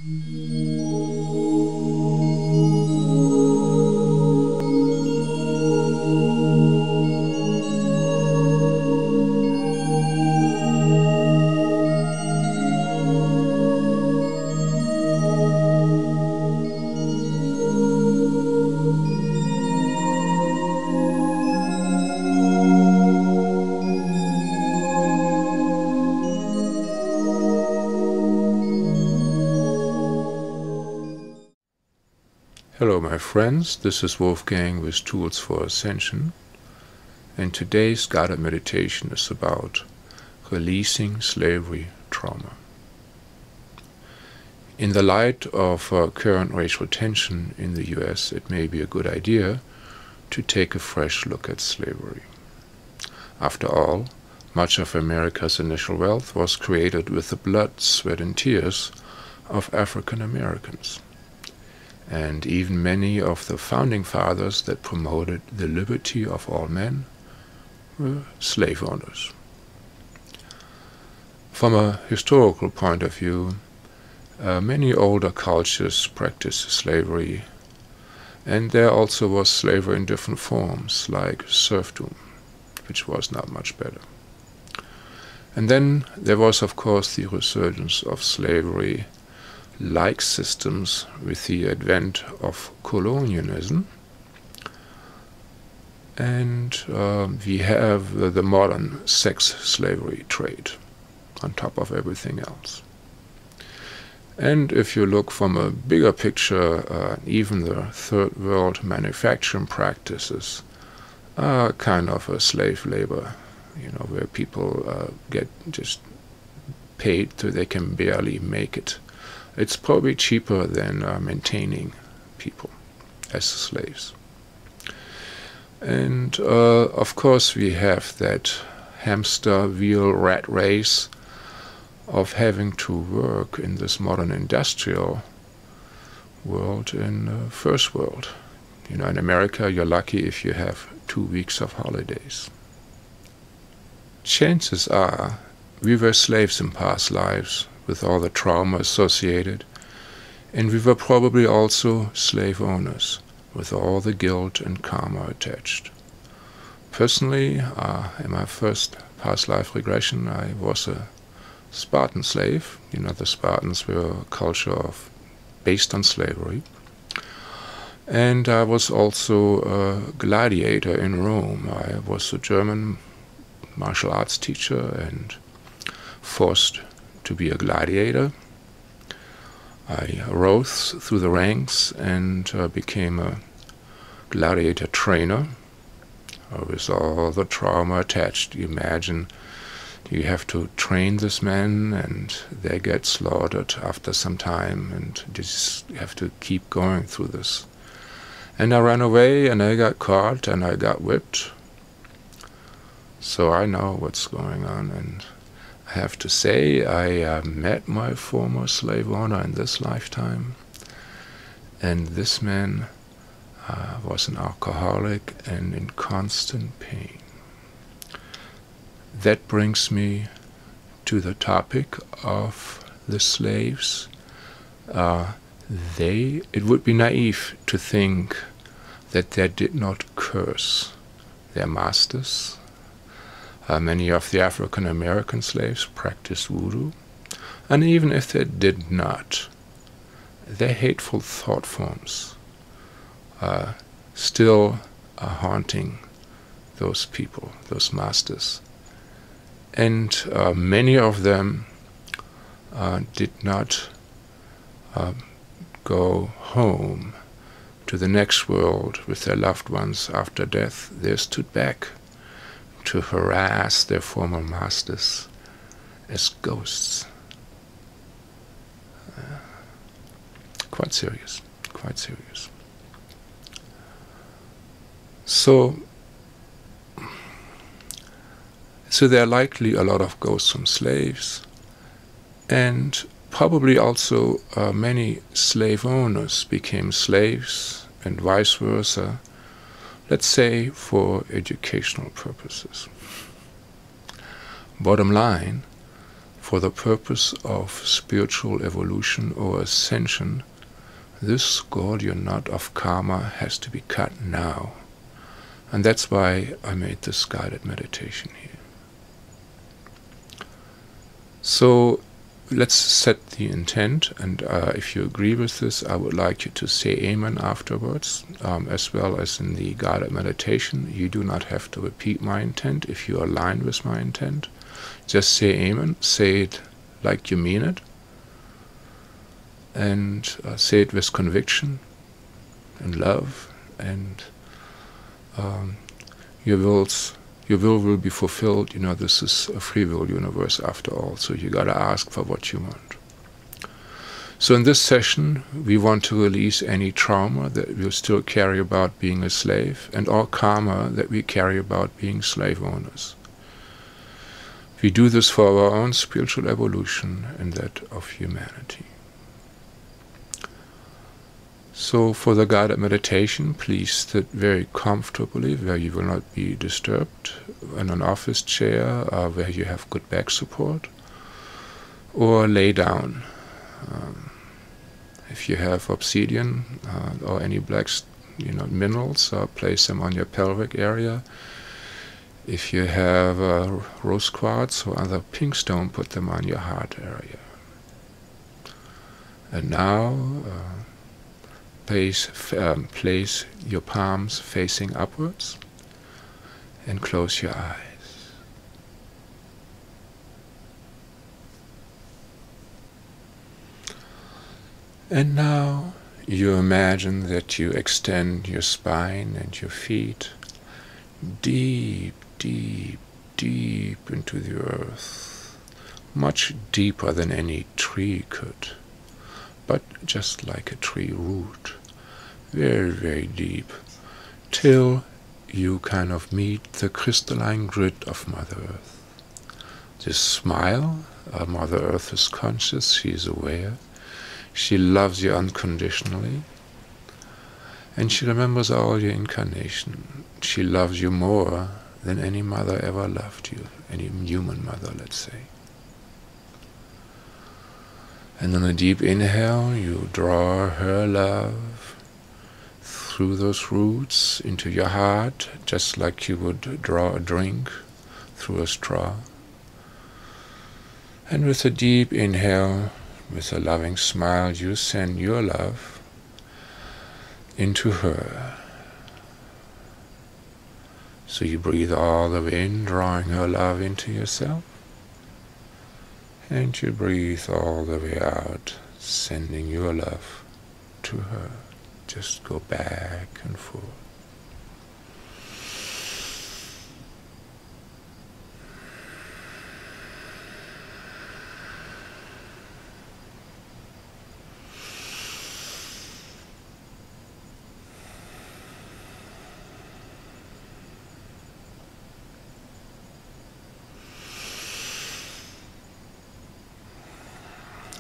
Hello my friends, this is Wolfgang with Tools for Ascension, and today's guided meditation is about releasing slavery trauma. In the light of current racial tension in the US, it may be a good idea to take a fresh look at slavery. After all, much of America's initial wealth was created with the blood, sweat and tears of African Americans. And even many of the founding fathers that promoted the liberty of all men were slave owners. From a historical point of view, many older cultures practiced slavery, and there also was slavery in different forms, like serfdom, which was not much better. And then there was, of course, the resurgence of slavery like systems with the advent of colonialism, and we have the modern sex slavery trade on top of everything else. And if you look from a bigger picture, even the third world manufacturing practices are kind of a slave labor, where people get just paid till they can barely make it. It's probably cheaper than maintaining people as slaves. And of course we have that hamster wheel rat race of having to work in this modern industrial world in the first world. In America you're lucky if you have 2 weeks of holidays. Chances are we were slaves in past lives, with all the trauma associated, and we were probably also slave owners, with all the guilt and karma attached. Personally, in my first past life regression, I was a Spartan slave. The Spartans were a culture based on slavery. And I was also a gladiator in Rome. I was a German martial arts teacher and forced to be a gladiator. I rose through the ranks and became a gladiator trainer with all the trauma attached. You imagine you have to train this man and they get slaughtered after some time, and you just have to keep going through this. And I ran away and I got caught and I got whipped. So I know what's going on, and I have to say, I met my former slave owner in this lifetime, and this man was an alcoholic and in constant pain. That brings me to the topic of the slaves. It would be naive to think that they did not curse their masters. Many of the African American slaves practiced voodoo, and even if they did not, their hateful thought forms still are haunting those people, those masters. And many of them did not go home to the next world with their loved ones after death. They stood back to harass their former masters as ghosts. Quite serious, quite serious. So there are likely a lot of ghosts from slaves, and probably also many slave owners became slaves, and vice versa, let's say for educational purposes. Bottom line, for the purpose of spiritual evolution or ascension, this Gordian knot of karma has to be cut now. And that's why I made this guided meditation here. So let's set the intent, and if you agree with this, I would like you to say Amen afterwards, as well as in the guided meditation. You do not have to repeat my intent if you align with my intent. Just say Amen, say it like you mean it, and say it with conviction and love, and your will be fulfilled. You know, this is a free will universe after all, so you gotta ask for what you want. So in this session, we want to release any trauma that we still carry about being a slave, and all karma that we carry about being slave owners. We do this for our own spiritual evolution and that of humanity. So for the guided meditation, please sit very comfortably where you will not be disturbed, in an office chair where you have good back support, or lay down. If you have obsidian or any black minerals, place them on your pelvic area. If you have Rose-quartz or other pink stone, put them on your heart area. And now place your palms facing upwards and close your eyes. And now you imagine that you extend your spine and your feet deep, deep, deep into the earth, much deeper than any tree could, but just like a tree root, very, very deep, till you kind of meet the crystalline grid of Mother Earth. Just smile. Mother Earth is conscious, she is aware, she loves you unconditionally, and she remembers all your incarnation. She loves you more than any mother ever loved you, any human mother, let's say. And on a deep inhale, you draw her love through those roots into your heart, just like you would draw a drink through a straw. And with a deep inhale, with a loving smile, you send your love into her. So you breathe all the way in, drawing her love into yourself. And you breathe all the way out, sending your love to her. Just go back and forth.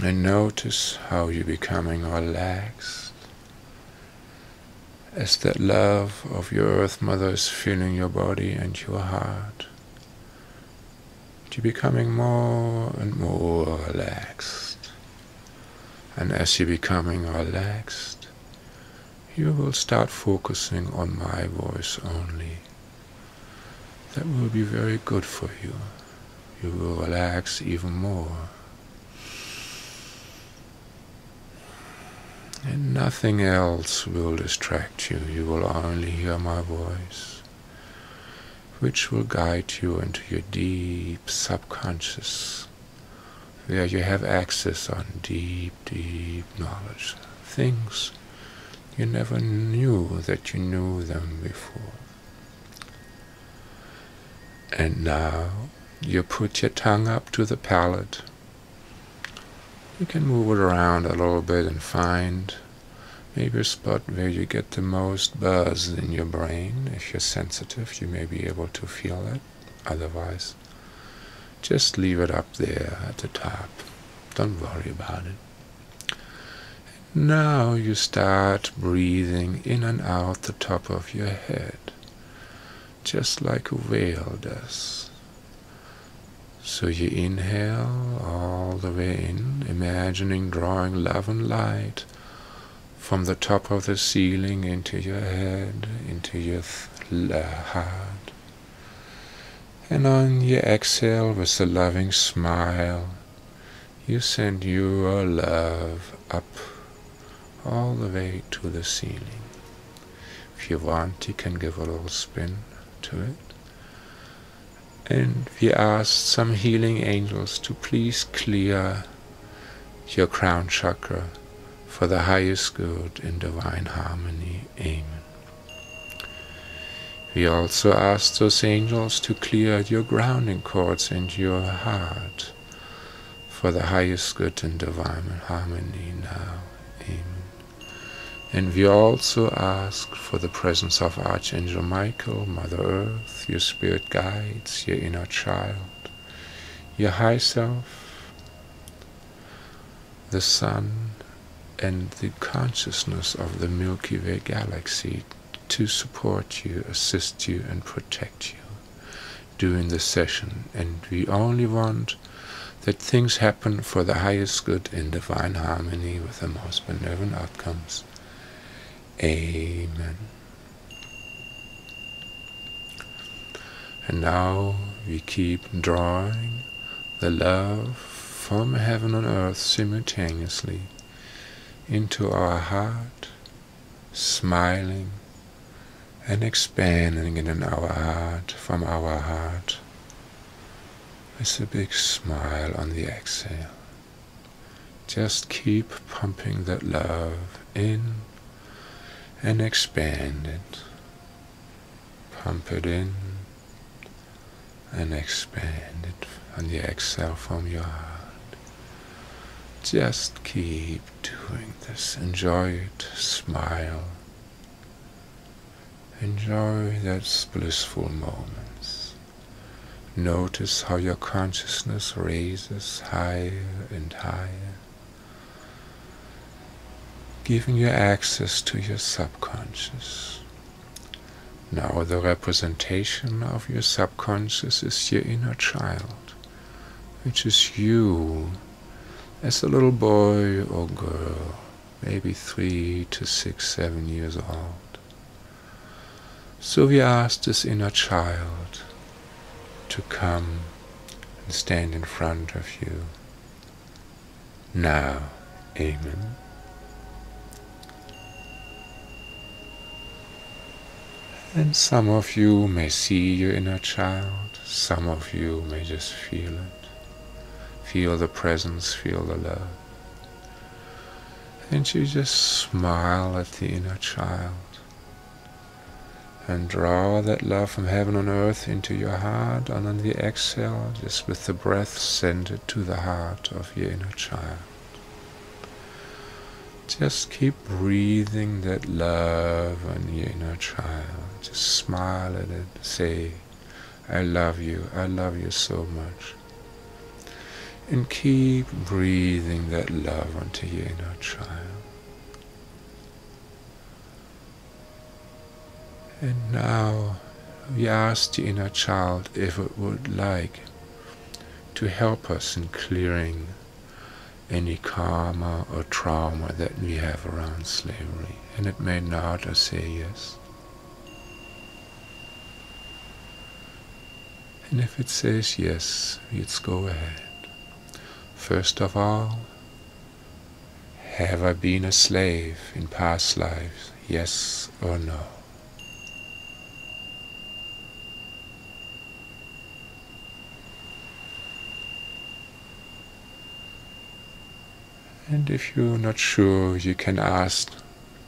And notice how you're becoming relaxed as that love of your Earth Mother is filling your body and your heart. You're becoming more and more relaxed. And as you're becoming relaxed, you will start focusing on my voice only. That will be very good for you. You will relax even more. And nothing else will distract you. You will only hear my voice, which will guide you into your deep subconscious, where you have access on deep, deep knowledge. Things you never knew that you knew them before. And now you put your tongue up to the palate. You can move it around a little bit and find maybe a spot where you get the most buzz in your brain. If you're sensitive, you may be able to feel it. Otherwise, just leave it up there at the top. Don't worry about it. Now you start breathing in and out the top of your head, just like a whale does. So you inhale all the way in, imagining drawing love and light from the top of the ceiling into your head, into your heart. And on your exhale, with a loving smile, you send your love up all the way to the ceiling. If you want, you can give a little spin to it. And we ask some healing angels to please clear your crown chakra for the highest good in divine harmony. Amen. We also ask those angels to clear your grounding cords and your heart for the highest good in divine harmony now. Amen. And we also ask for the presence of Archangel Michael, Mother Earth, your spirit guides, your inner child, your high self, the sun, and the consciousness of the Milky Way galaxy to support you, assist you, and protect you during the session. And we only want that things happen for the highest good in divine harmony with the most benevolent outcomes. Amen. And now we keep drawing the love from heaven and earth simultaneously into our heart, smiling and expanding it in our heart, from our heart, with a big smile on the exhale. Just keep pumping that love in and expand it. Pump it in and expand it on the exhale from your heart. Just keep doing this. Enjoy it. Smile. Enjoy those blissful moments. Notice how your consciousness raises higher and higher, giving you access to your subconscious. Now the representation of your subconscious is your inner child, which is you as a little boy or girl, maybe 3 to 6, 7 years old. So we ask this inner child to come and stand in front of you now. Amen. And some of you may see your inner child, some of you may just feel it. Feel the presence, feel the love. And you just smile at the inner child and draw that love from heaven and earth into your heart, and on the exhale, just with the breath, send it to the heart of your inner child. Just keep breathing that love on your inner child. Just smile at it. Say, I love you so much. And keep breathing that love onto your inner child. And now we ask the inner child if it would like to help us in clearing any karma or trauma that we have around slavery. And it may nod or say yes. And if it says yes, let's go ahead. First of all, have I been a slave in past lives? Yes or no? And if you're not sure, you can ask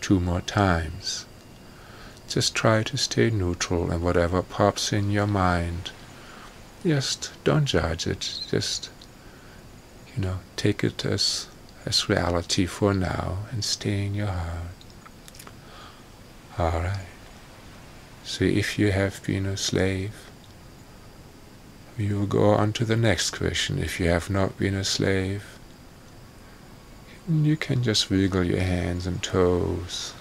2 more times. Just try to stay neutral, and whatever pops in your mind, just don't judge it. Just, take it as reality for now and stay in your heart. Alright. So if you have been a slave, we will go on to the next question. If you have not been a slave, you can just wiggle your hands and toes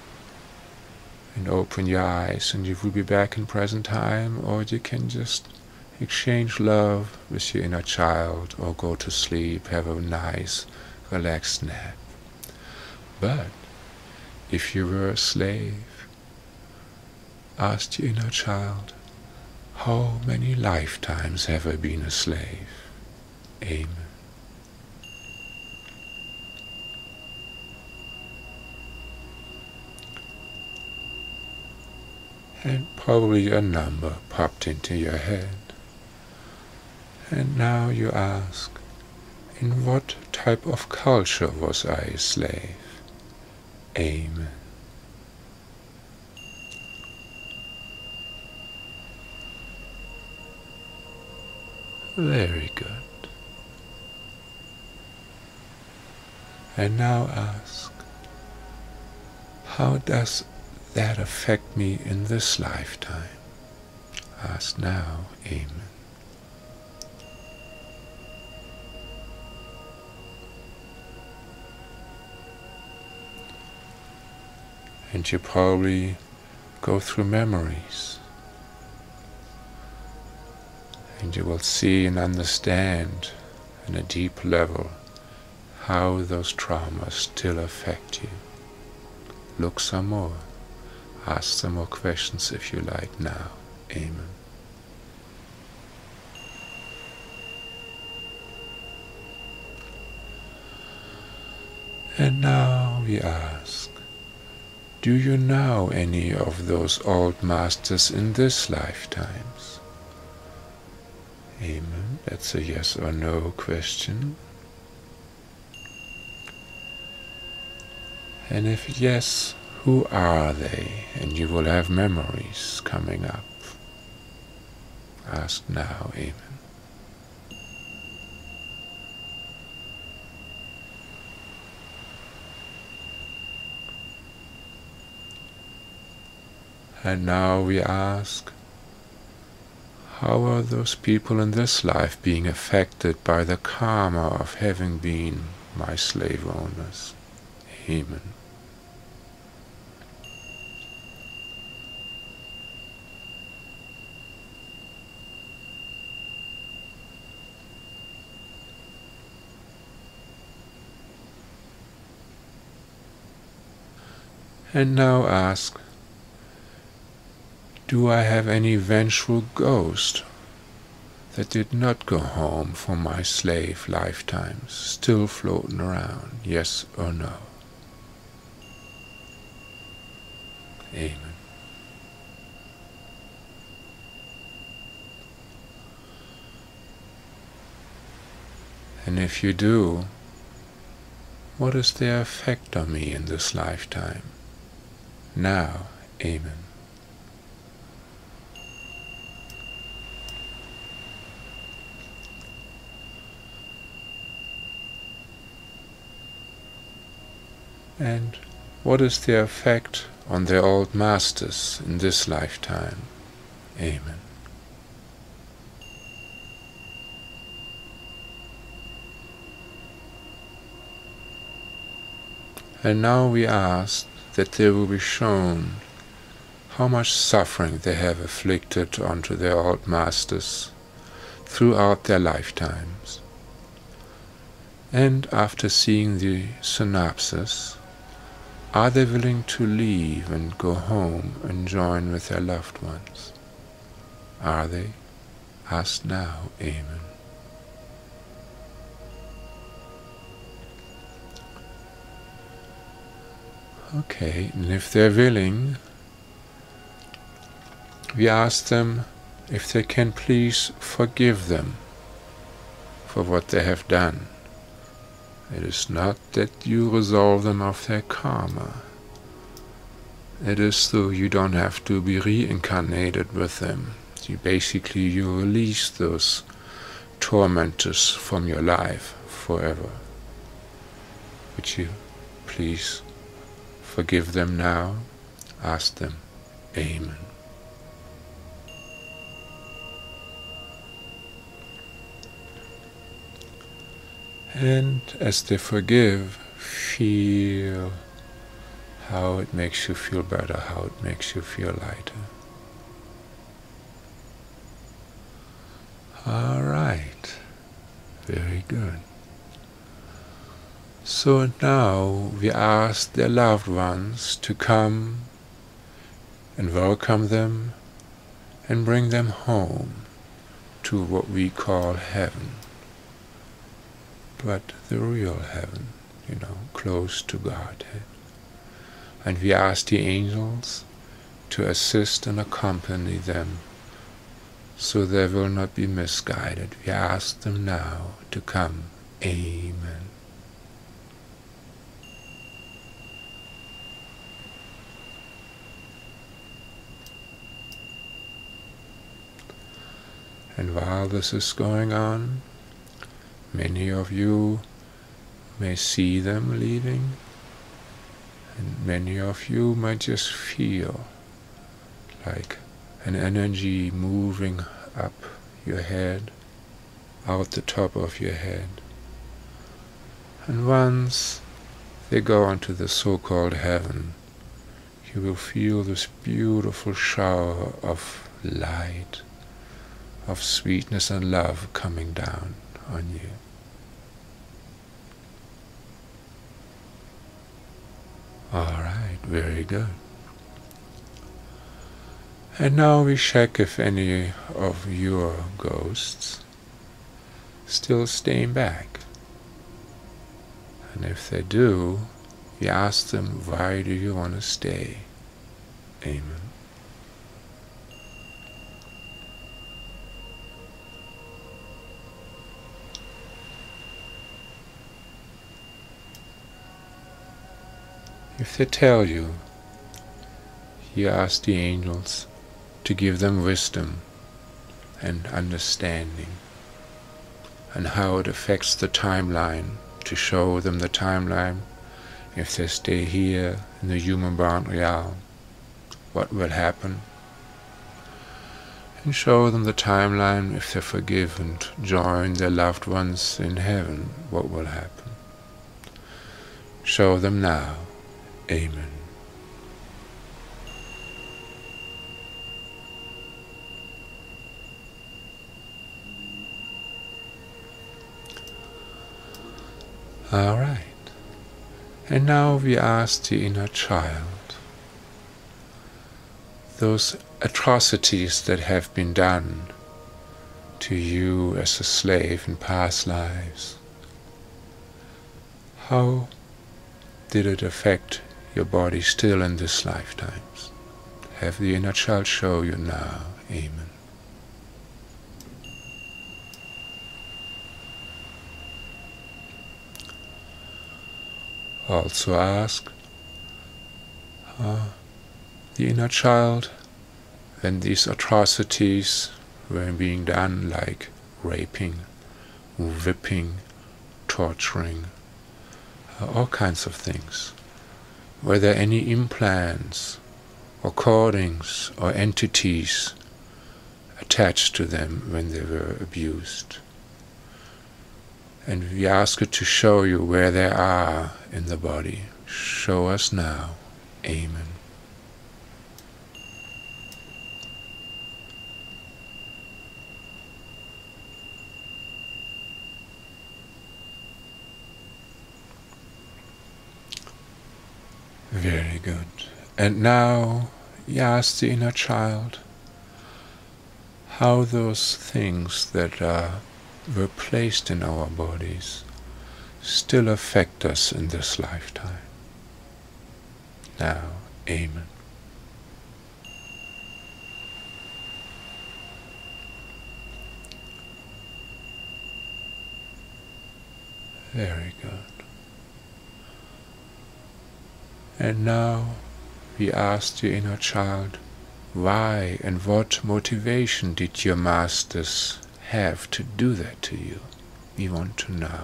and open your eyes, and you will be back in present time, or you can just exchange love with your inner child, or go to sleep, have a nice, relaxed nap. But if you were a slave, ask your inner child, how many lifetimes have I been a slave? Amen. And probably a number popped into your head. And now you ask, in what type of culture was I a slave? Amen. Very good. And now ask, how does that affect me in this lifetime? Ask now. Amen. And you probably go through memories, and you will see and understand on a deep level how those traumas still affect you. Look some more. Ask some more questions if you like now. Amen. And now we ask, do you know any of those old masters in this lifetimes? Amen. That's a yes or no question. And if yes, who are they? And you will have memories coming up. Ask now. Amen. And now we ask, how are those people in this life being affected by the karma of having been my slave owners? Amen. And now ask, do I have any vengeful ghost that did not go home from my slave lifetimes, still floating around? Yes or no? Amen. And if you do, what is their effect on me in this lifetime? Now, amen. And what is their effect on their old masters in this lifetime? Amen. And now we ask that they will be shown how much suffering they have inflicted onto their old masters throughout their lifetimes. And after seeing the synopsis, are they willing to leave and go home and join with their loved ones? Are they? Ask now. Amen. Okay, and if they're willing, we ask them if they can please forgive them for what they have done. It is not that you resolve them of their karma. It is so you don't have to be reincarnated with them. You release those tormentors from your life forever. Would you please forgive them now? Ask them. Amen. And as they forgive, feel how it makes you feel better, how it makes you feel lighter. All right. Very good. So now we ask their loved ones to come and welcome them and bring them home to what we call heaven, but the real heaven, close to Godhead. And we ask the angels to assist and accompany them so they will not be misguided. We ask them now to come. Amen. And while this is going on, many of you may see them leaving, and many of you might just feel like an energy moving up your head, out the top of your head. And once they go onto the so-called heaven, you will feel this beautiful shower of light, of sweetness and love coming down on you. All right, very good. And now we check if any of your ghosts still staying back. And if they do, we ask them, why do you want to stay? Amen. If they tell you, you ask the angels to give them wisdom and understanding and how it affects the timeline, to show them the timeline. If they stay here in the human-bound realm, what will happen? And show them the timeline. If they forgive and join their loved ones in heaven, what will happen? Show them now. Amen. All right. And now we ask the inner child, those atrocities that have been done to you as a slave in past lives, how did it affect your body still in this lifetimes? Have the inner child show you now. Amen. Also ask the inner child, when these atrocities were being done, like raping, whipping, torturing, all kinds of things, were there any implants or cordings or entities attached to them when they were abused? And we ask it to show you where they are in the body. Show us now. Amen. Very good. And now we ask the inner child how those things that were placed in our bodies still affect us in this lifetime. Now, amen. Very good. And now we ask the inner child, why and what motivation did your masters have to do that to you? We want to know.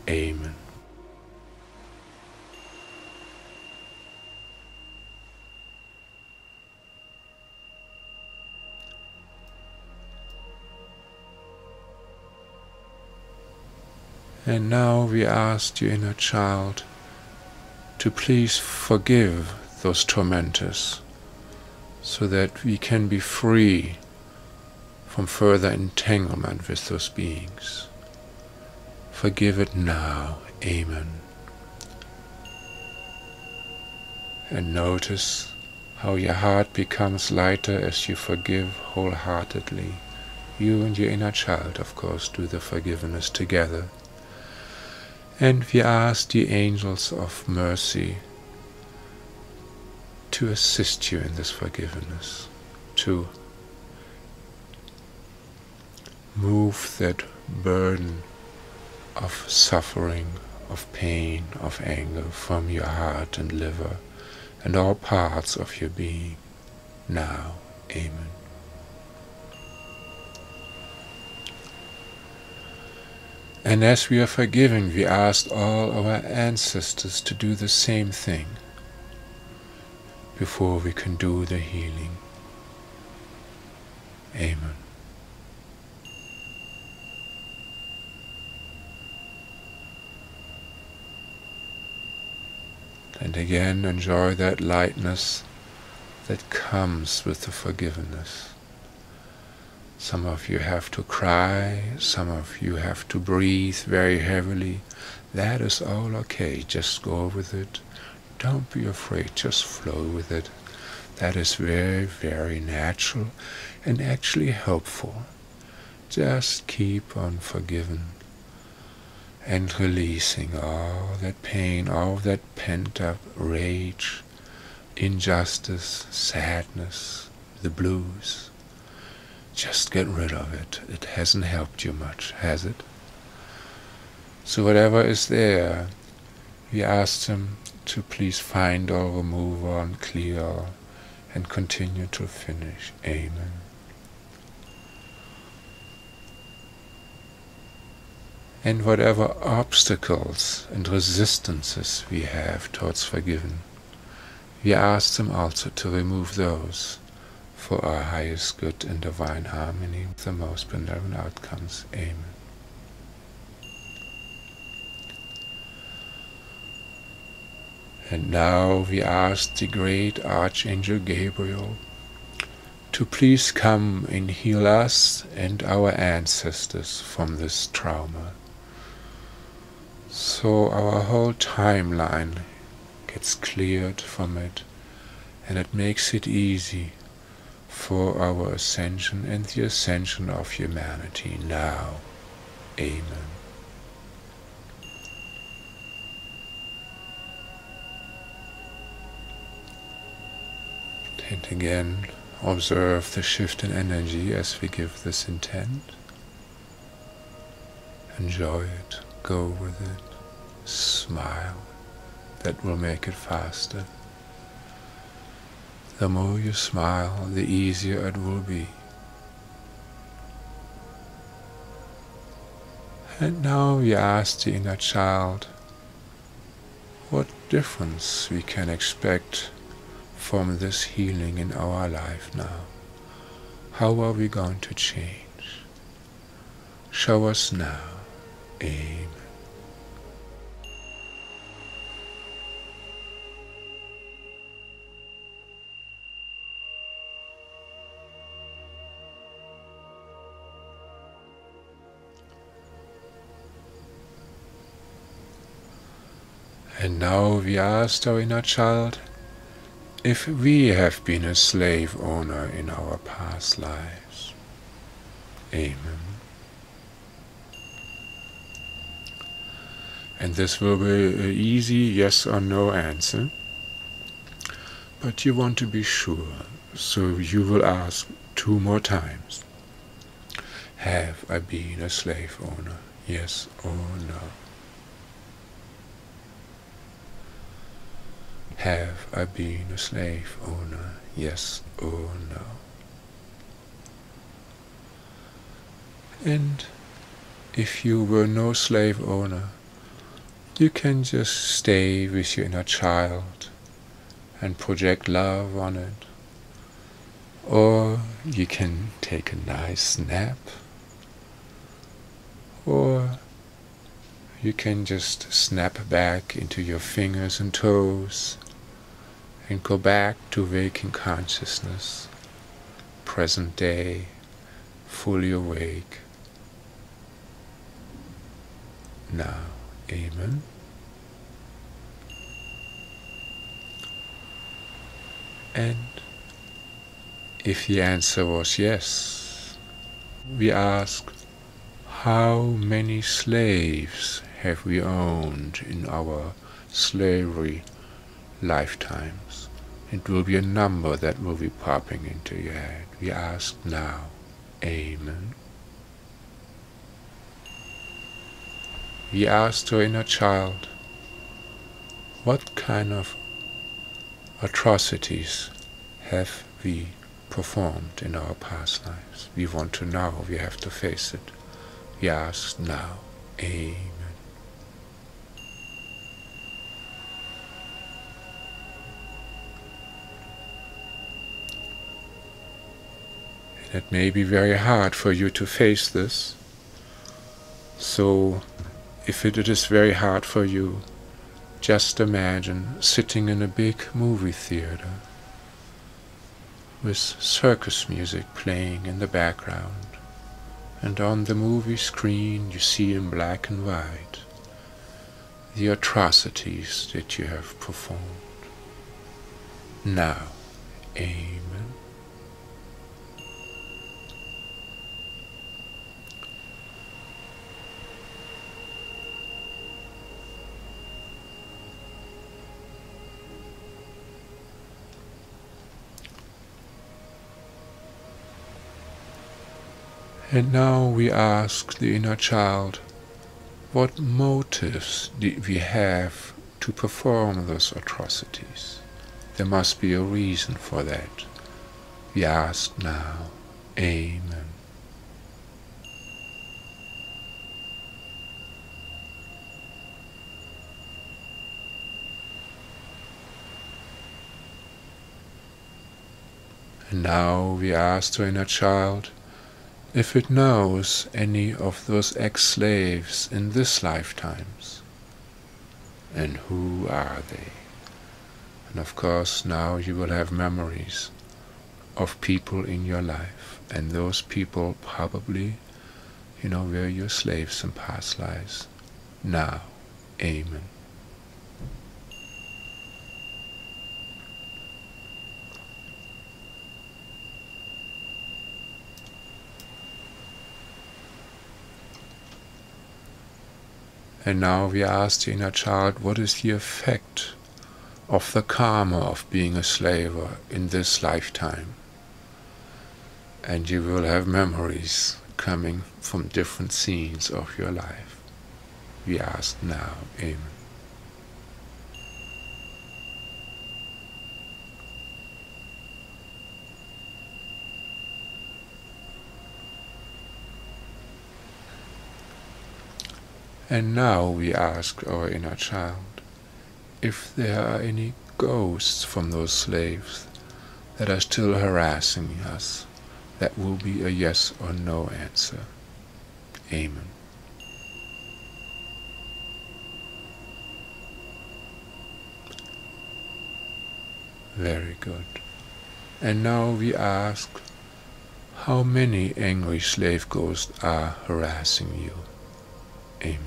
Amen. And now we ask the inner child to please forgive those tormentors so that we can be free from further entanglement with those beings. Forgive it now. Amen. And notice how your heart becomes lighter as you forgive wholeheartedly. You and your inner child, of course, do the forgiveness together. And we ask the angels of mercy to assist you in this forgiveness, to move that burden of suffering, of pain, of anger from your heart and liver and all parts of your being. Now, Amen. And as we are forgiving, we ask all our ancestors to do the same thing before we can do the healing. Amen. And again, enjoy that lightness that comes with the forgiveness. Some of you have to cry, some of you have to breathe very heavily. That is all okay, just go with it. Don't be afraid, just flow with it. That is very, very natural and actually helpful. Just keep on forgiving and releasing all that pain, all that pent-up rage, injustice, sadness, the blues. Just get rid of it. It hasn't helped you much, has it? So whatever is there, we ask Him to please find or remove or clear and continue to finish. Amen. And whatever obstacles and resistances we have towards forgiving, we ask Him also to remove those for our highest good and divine harmony with the most benevolent outcomes. Amen. And now we ask the great Archangel Gabriel to please come and heal us and our ancestors from this trauma. So our whole timeline gets cleared from it, and it makes it easy for our ascension and the ascension of humanity now. Amen. And again, observe the shift in energy as we give this intent. Enjoy it. Go with it. Smile. That will make it faster. The more you smile, the easier it will be. And now we ask the inner child what difference we can expect from this healing in our life now. How are we going to change? Show us now. Amen. And now we ask our inner child if we have been a slave owner in our past lives. Amen. And this will be an easy yes or no answer, but you want to be sure, so you will ask 2 more times. Have I been a slave owner? Yes or no? Have I been a slave owner? Yes or no? And if you were no slave owner, you can just stay with your inner child and project love on it. Or you can take a nice nap. Or you can just snap back into your fingers and toes and go back to waking consciousness, present day, fully awake. Now, Amen. And if the answer was yes, we ask, how many slaves have we owned in our slavery lifetimes? It will be a number that will be popping into your head. We ask now, Amen. We ask our inner child, what kind of atrocities have we performed in our past lives? We want to know, we have to face it. We ask now, Amen. And it may be very hard for you to face this, so if it is very hard for you, just imagine sitting in a big movie theater with circus music playing in the background, and on the movie screen you see in black and white the atrocities that you have performed. Now, Amen. And now we ask the inner child, what motives did we have to perform those atrocities? There must be a reason for that. We ask now, Amen. And now we ask the inner child, if it knows any of those ex-slaves in this lifetimes, and who are they? And of course now you will have memories of people in your life, and those people probably, were your slaves in past lives. Now, Amen. And now we ask the inner child, what is the effect of the karma of being a slave in this lifetime? And you will have memories coming from different scenes of your life. We ask now, Amen. And now we ask our inner child if there are any ghosts from those slaves that are still harassing us. That will be a yes or no answer. Amen. Very good. And now we ask, how many angry slave ghosts are harassing you? Amen.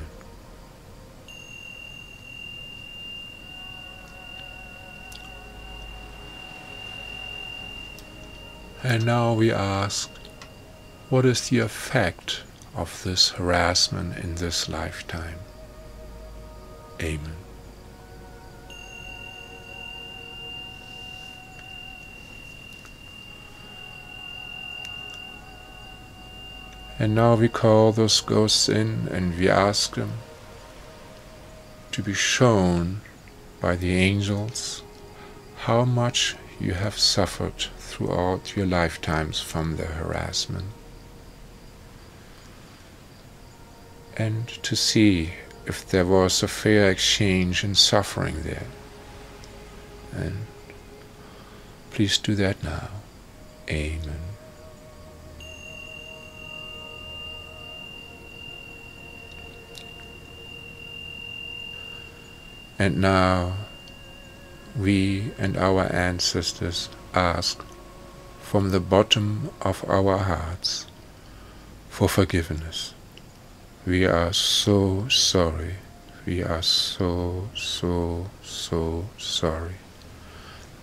And now we ask, what is the effect of this harassment in this lifetime? Amen. And now we call those ghosts in and we ask them to be shown by the angels how much you have suffered throughout your lifetimes from the harassment, and to see if there was a fair exchange in suffering there. And please do that now. Amen. And now we and our ancestors ask from the bottom of our hearts, for forgiveness. We are so sorry. We are so, so, so sorry.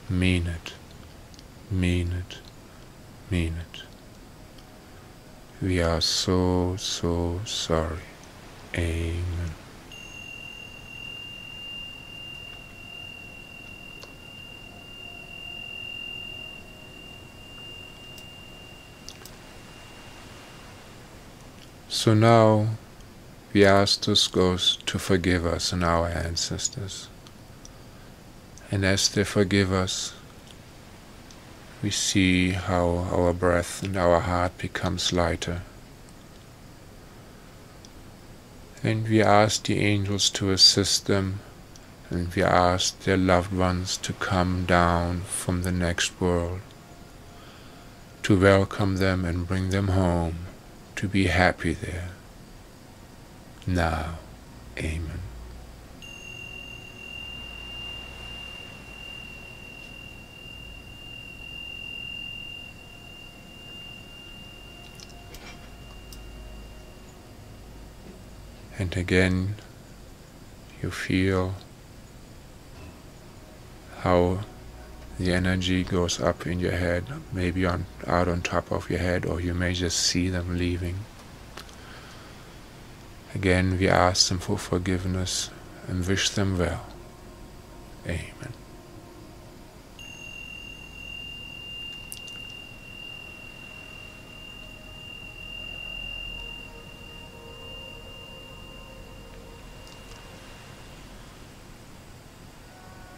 Mean it. Mean it. Mean it. We are so, so sorry. Amen. So now we ask those ghosts to forgive us and our ancestors. And as they forgive us, we see how our breath and our heart becomes lighter. And we ask the angels to assist them, and we ask their loved ones to come down from the next world, to welcome them and bring them home, to be happy there. Now, Amen. And again, you feel how the energy goes up in your head, maybe out on top of your head, or you may just see them leaving. Again, we ask them for forgiveness and wish them well. Amen.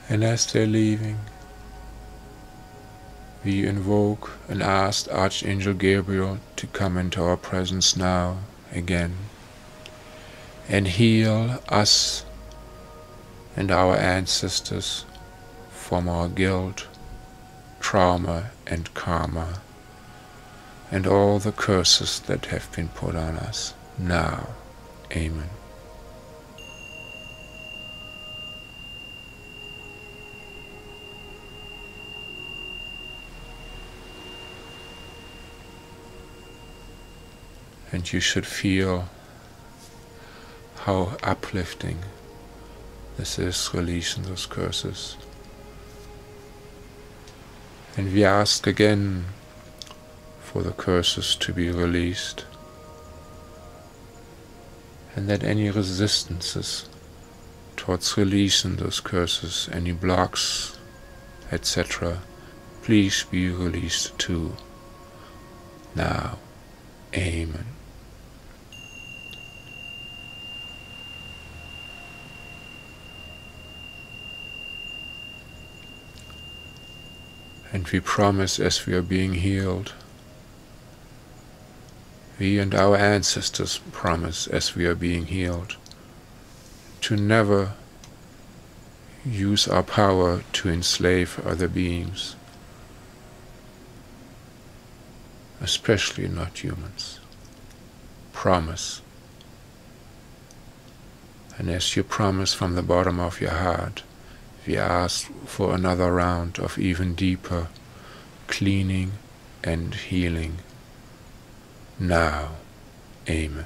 And as they're leaving, we invoke and ask Archangel Gabriel to come into our presence now again and heal us and our ancestors from our guilt, trauma and karma and all the curses that have been put on us now. Amen. And you should feel how uplifting this is, releasing those curses. And we ask again for the curses to be released, and that any resistances towards releasing those curses, any blocks, etc., please be released too. Now, Amen. And we promise, as we are being healed, we and our ancestors promise, as we are being healed, to never use our power to enslave other beings, especially not humans. Promise. And as you promise from the bottom of your heart, we ask for another round of even deeper cleaning and healing. Now, Amen.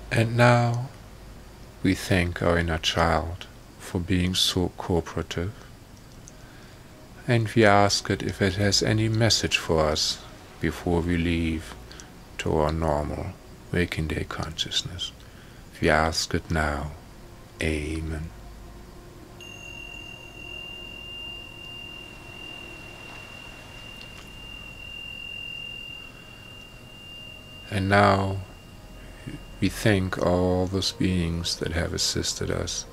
And now we thank our inner child for being so cooperative, and we ask it if it has any message for us before we leave to our normal waking day consciousness. We ask it now. Amen. And now we thank all those beings that have assisted us,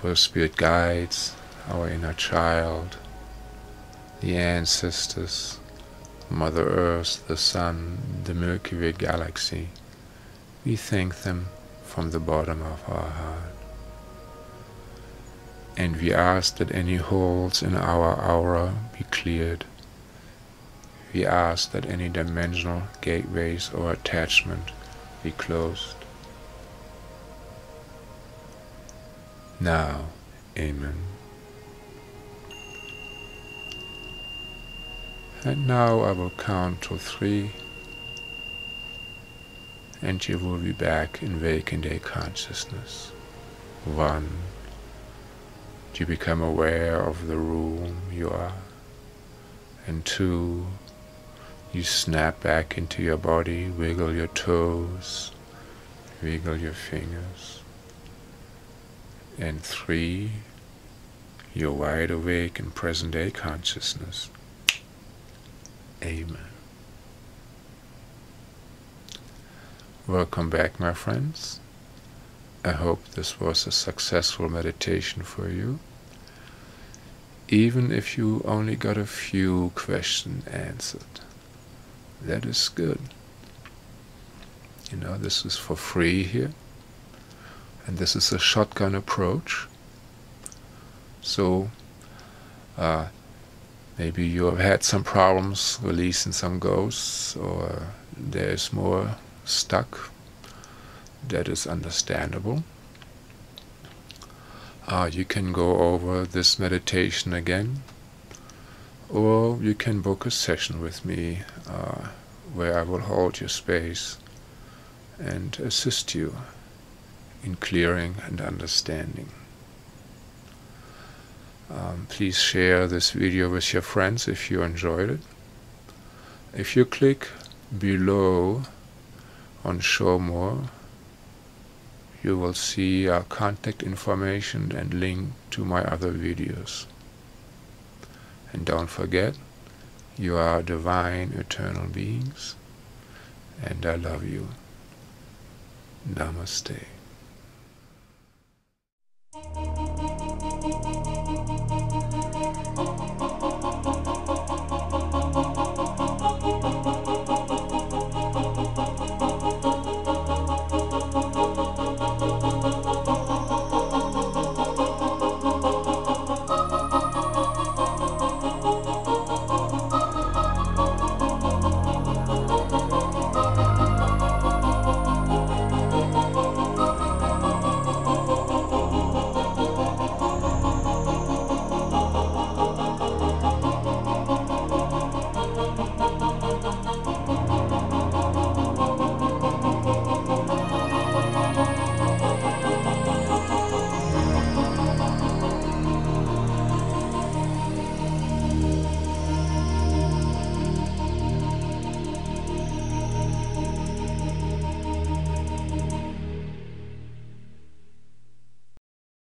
our spirit guides, our inner child, the ancestors, Mother Earth, the Sun, the Milky Way galaxy. We thank them from the bottom of our heart. And we ask that any holes in our aura be cleared. We ask that any dimensional gateways or attachment be closed. Now, Amen. And now I will count to 3, and you will be back in waking day consciousness. 1. You become aware of the room you are. And 2, you snap back into your body, wiggle your toes, wiggle your fingers. And 3, you're wide awake in present day consciousness. Amen. Welcome back, my friends. I hope this was a successful meditation for you. Even if you only got a few questions answered, that is good. You know, this is for free here, and this is a shotgun approach. So maybe you have had some problems releasing some ghosts, or there's more stuck. That is understandable. You can go over this meditation again, or you can book a session with me where I will hold your space and assist you in clearing and understanding. Please share this video with your friends if you enjoyed it. If you click below on Show More, you will see our contact information and link to my other videos. And don't forget, you are divine eternal beings, and I love you. Namaste.